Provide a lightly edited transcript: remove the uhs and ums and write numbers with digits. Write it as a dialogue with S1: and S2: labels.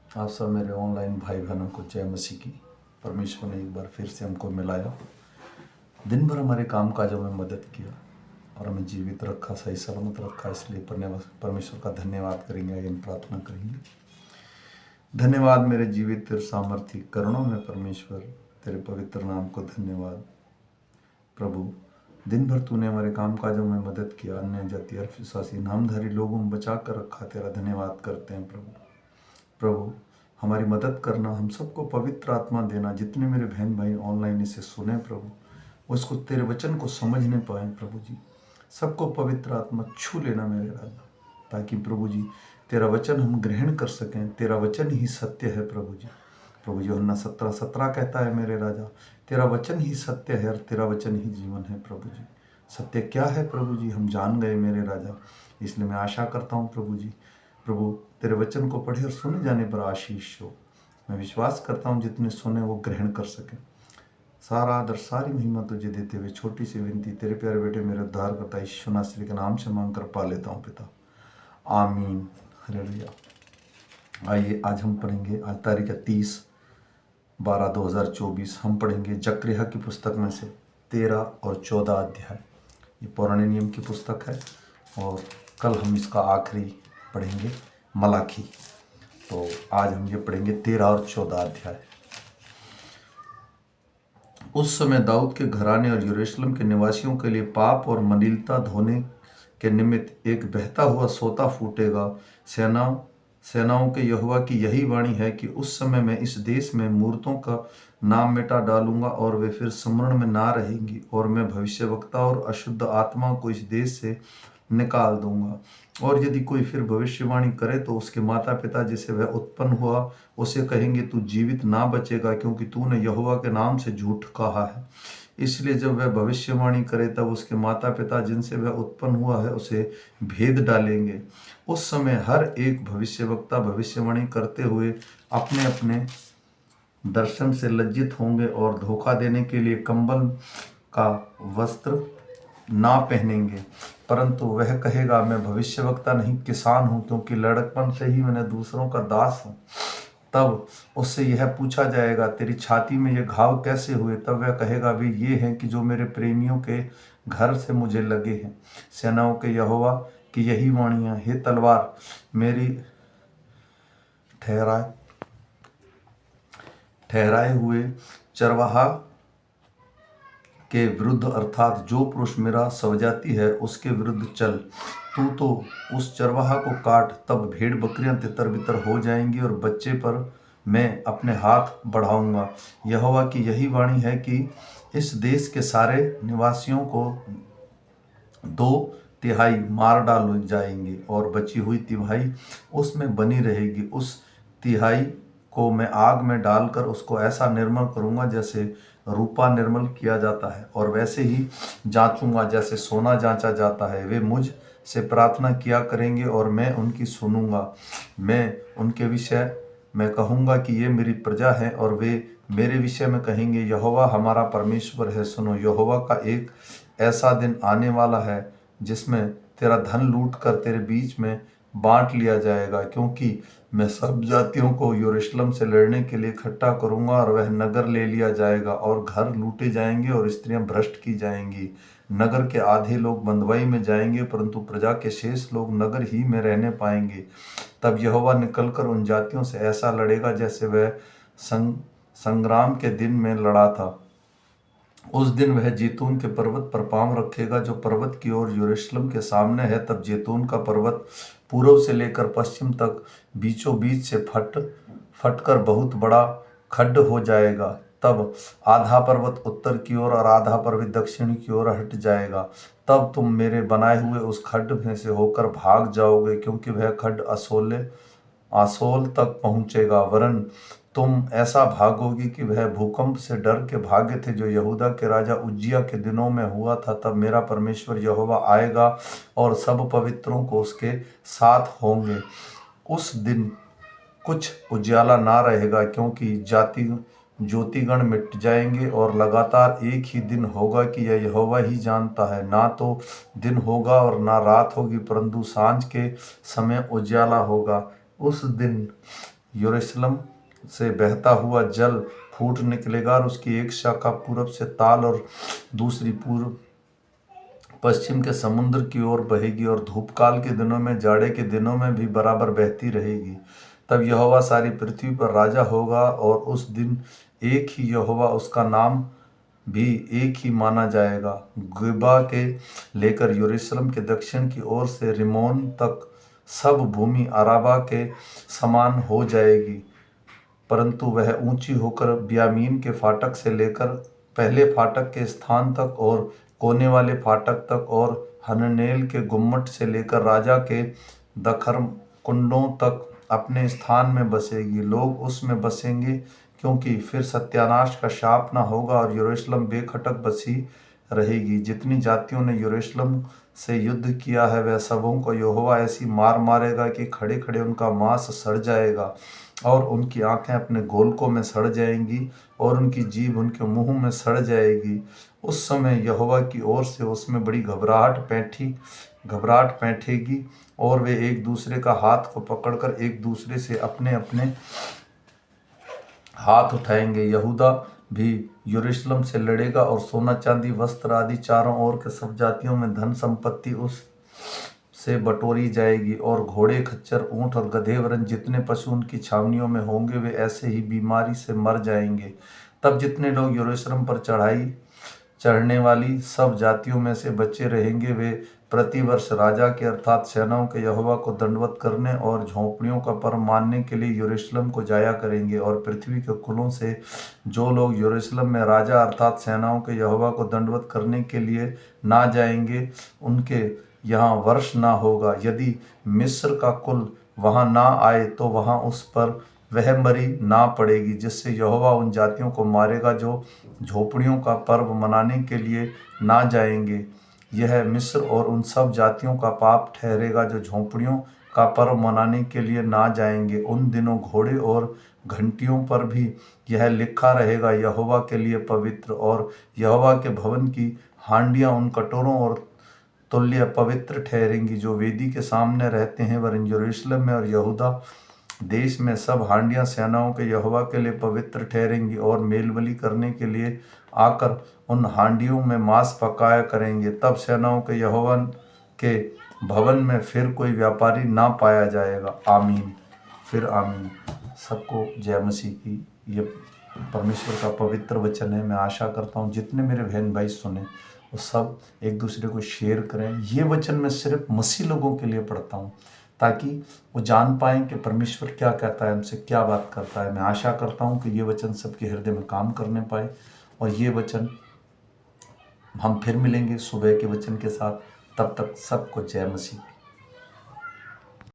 S1: आप सब मेरे ऑनलाइन भाई बहनों को जय मसीह की। परमेश्वर ने एक बार फिर से हमको मिलाया, दिन भर हमारे काम काजों में मदद किया और हमें जीवित रखा, सही सलामत रखा। इसलिए परमेश्वर का धन्यवाद करेंगे, इन प्रार्थना करेंगे। धन्यवाद मेरे जीवित और सामर्थ्य करुणों में परमेश्वर, तेरे पवित्र नाम को धन्यवाद। प्रभु, दिन भर तूने हमारे काम काजों में मदद किया, अन्य जाति अल्पविश्वासी नामधारी लोगों में बचा कर रखा। तेरा धन्यवाद करते हैं प्रभु, हमारी मदद करना, हम सबको पवित्र आत्मा देना। जितने मेरे बहन भाई ऑनलाइन इसे सुने प्रभु, उसको तेरे वचन को समझने पाए प्रभु जी। सबको पवित्र आत्मा छू लेना मेरे राजा, ताकि प्रभु जी तेरा वचन हम ग्रहण कर सकें। तेरा वचन ही सत्य है प्रभु जी। प्रभु यूहन्ना 17:17 कहता है मेरे राजा, तेरा वचन ही सत्य है और तेरा वचन ही जीवन है प्रभु जी। सत्य क्या है प्रभु जी, हम जान गए मेरे राजा। इसलिए मैं आशा करता हूँ प्रभु तेरे वचन को पढ़े और सुने जाने पर आशीष हो। मैं विश्वास करता हूँ जितने सुने वो ग्रहण कर सकें। सारा आदर सारी महिमा तुझे देते हुए छोटी सी विनती तेरे प्यारे बेटे मेरे उद्धारकर्ता यीशु नासरी के नाम से मांग कर पा लेता हूँ पिता, आमीन। हालेलुया। आइए आज हम पढ़ेंगे, आज तारीख है 30/12/2024। हम पढ़ेंगे जकरिया की पुस्तक में से 13 और 14 अध्याय। ये पुराने नियम की पुस्तक है और कल हम इसका आखिरी पढ़ेंगे, मलाकी। तो आज हम ये पढ़ेंगे 13 और 14 अध्याय। उस समय दाऊद के घराने और यरूशलेम के निवासियों के लिए पाप और मलिनता धोने के निमित्त एक बहता हुआ सोता फूटेगा। सेनाओं के यहोवा की यही वाणी है कि उस समय मैं इस देश में मूर्तों का नाम मिटा डालूंगा और वे फिर स्मरण में ना रहेंगी, और मैं भविष्यवक्ता और अशुद्ध आत्माओं को इस देश से निकाल दूंगा। और यदि कोई फिर भविष्यवाणी करे तो उसके माता पिता जिसे वह उत्पन्न हुआ उसे कहेंगे, तू जीवित ना बचेगा, क्योंकि तूने यहोवा के नाम से झूठ कहा है। इसलिए जब वह भविष्यवाणी करे तब उसके माता पिता जिनसे वह उत्पन्न हुआ है उसे भेद डालेंगे। उस समय हर एक भविष्यवक्ता भविष्यवाणी करते हुए अपने अपने दर्शन से लज्जित होंगे और धोखा देने के लिए कंबल का वस्त्र ना पहनेंगे, परंतु वह कहेगा, मैं भविष्यवक्ता नहीं किसान हूँ, क्योंकि लड़कपन से ही मैंने दूसरों का दास हूँ। तब उससे यह पूछा जाएगा, तेरी छाती में ये घाव कैसे हुए? तब वह कहेगा, वे ये हैं कि जो मेरे प्रेमियों के घर से मुझे लगे हैं। सेनाओं के यहोवा की यही वाणियाँ, हे तलवार मेरी ठहराए हुए चरवाहा के विरुद्ध, अर्थात जो पुरुष मेरा स्वजाति है उसके विरुद्ध चल। तू तो उस चरवाहा को काट, तब भेड़ बकरियां तितर बितर हो जाएंगी और बच्चे पर मैं अपने हाथ बढ़ाऊंगा। यहोवा की यही वाणी है कि इस देश के सारे निवासियों को 2/3 मार डाल जाएंगे और बची हुई तिहाई उसमें बनी रहेगी। उस तिहाई को मैं आग में डालकर उसको ऐसा निर्मल करूंगा जैसे रूपा निर्मल किया जाता है, और वैसे ही जांचूंगा जैसे सोना जांचा जाता है। वे मुझ से प्रार्थना किया करेंगे और मैं उनकी सुनूंगा। मैं उनके विषय में कहूंगा कि ये मेरी प्रजा है, और वे मेरे विषय में कहेंगे, यहोवा हमारा परमेश्वर है। सुनो, यहोवा का एक ऐसा दिन आने वाला है जिसमें तेरा धन लूट कर तेरे बीच में बांट लिया जाएगा, क्योंकि मैं सब जातियों को यरूशलेम से लड़ने के लिए इकट्ठा करूंगा, और वह नगर ले लिया जाएगा और घर लूटे जाएंगे और स्त्रियां भ्रष्ट की जाएंगी। नगर के आधे लोग बंधुआई में जाएंगे, परंतु प्रजा के शेष लोग नगर ही में रहने पाएंगे। तब यहोवा निकलकर उन जातियों से ऐसा लड़ेगा जैसे वह संग्राम के दिन में लड़ा था। उस दिन वह जैतून के पर्वत पर पांव रखेगा जो पर्वत की ओर यरूशलेम के सामने है। तब जैतून का पर्वत पूर्व से लेकर पश्चिम तक बीचों बीच से फटकर बहुत बड़ा खड्ड हो जाएगा। तब आधा पर्वत उत्तर की ओर और आधा पर्वत दक्षिण की ओर हट जाएगा। तब तुम मेरे बनाए हुए उस खड्ड में से होकर भाग जाओगे, क्योंकि वह खड्ड आसोल तक पहुंचेगा। वरन तुम ऐसा भागोगी कि वह भूकंप से डर के भागे थे जो यहूदा के राजा उज्जिया के दिनों में हुआ था। तब मेरा परमेश्वर यहोवा आएगा और सब पवित्रों को उसके साथ होंगे। उस दिन कुछ उजियाला ना रहेगा, क्योंकि ज्योतिगण मिट जाएंगे, और लगातार एक ही दिन होगा कि यह यहोवा ही जानता है। ना तो दिन होगा और ना रात होगी, परंतु सांझ के समय उजियाला होगा। उस दिन यरूशलेम से बहता हुआ जल फूट निकलेगा और उसकी एक शाखा पूरब से ताल और दूसरी पूर्व पश्चिम के समुद्र की ओर बहेगी और धूपकाल के दिनों में जाड़े के दिनों में भी बराबर बहती रहेगी। तब यहोवा सारी पृथ्वी पर राजा होगा और उस दिन एक ही यहोवा, उसका नाम भी एक ही माना जाएगा। गिबा के लेकर यरूशलेम के दक्षिण की ओर से रिमोन तक सब भूमि अराबा के समान हो जाएगी, परंतु वह ऊंची होकर ब्यामीन के फाटक से लेकर पहले फाटक के स्थान तक और कोने वाले फाटक तक और हननेल के गुम्मट से लेकर राजा के दखर कुंडों तक अपने स्थान में बसेगी। लोग उसमें बसेंगे, क्योंकि फिर सत्यानाश का शाप न होगा और यरूशलेम बेखटक बसी रहेगी। जितनी जातियों ने यरूशलेम से युद्ध किया है, वह सबों को यहोवा ऐसी मार मारेगा कि खड़े खड़े उनका मांस सड़ जाएगा और उनकी आंखें अपने गोलकों में सड़ जाएंगी और उनकी जीभ उनके मुंह में सड़ जाएगी। उस समय यहोवा की ओर से उसमें बड़ी घबराहट पैठेगी और वे एक दूसरे का हाथ को पकड़कर एक दूसरे से अपने अपने हाथ उठाएंगे। यहूदा भी यरूशलेम से लड़ेगा और सोना चांदी वस्त्र आदि चारों ओर के सब जातियों में धन संपत्ति उस से बटोरी जाएगी। और घोड़े, खच्चर, ऊंट और गधे वरन जितने पशु उनकी छावनियों में होंगे, वे ऐसे ही बीमारी से मर जाएंगे। तब जितने लोग यरूशलेम पर चढ़ने वाली सब जातियों में से बचे रहेंगे, वे प्रतिवर्ष राजा के अर्थात सेनाओं के यहोवा को दंडवत करने और झोंपड़ियों का पर्व मानने के लिए यरूशलेम को जाया करेंगे। और पृथ्वी के कुलों से जो लोग यरूशलेम में राजा अर्थात सेनाओं के यहोवा को दंडवत करने के लिए ना जाएंगे, उनके यहाँ वर्ष ना होगा। यदि मिस्र का कुल वहाँ ना आए तो वहाँ उस पर वह मरी ना पड़ेगी, जिससे यहोवा उन जातियों को मारेगा जो झोपड़ियों का पर्व मनाने के लिए ना जाएंगे। यह मिस्र और उन सब जातियों का पाप ठहरेगा जो झोपड़ियों का पर्व मनाने के लिए ना जाएंगे। उन दिनों घोड़े और घंटियों पर भी यह लिखा रहेगा, यहोवा के लिए पवित्र। और यहोवा के भवन की हांडियां उन कटोरों और तुल्य पवित्र ठहरेंगी जो वेदी के सामने रहते हैं। वरन यरूशलेम में और यहूदा देश में सब हांडियां सेनाओं के यहोवा के लिए पवित्र ठहरेंगी और मेलबलि करने के लिए आकर उन हांडियों में मांस पकाया करेंगे। तब सेनाओं के यहोवा के भवन में फिर कोई व्यापारी ना पाया जाएगा। आमीन, फिर आमीन। सबको जय मसीह की। ये परमेश्वर का पवित्र वचन है। मैं आशा करता हूँ जितने मेरे बहन भाई सुने वो सब एक दूसरे को शेयर करें। ये वचन मैं सिर्फ मसीह लोगों के लिए पढ़ता हूँ ताकि वो जान पाएं कि परमेश्वर क्या कहता है, हमसे क्या बात करता है। मैं आशा करता हूँ कि ये वचन सबके हृदय में काम करने पाए। और ये वचन हम फिर मिलेंगे सुबह के वचन के साथ। तब तक सबको जय मसीह।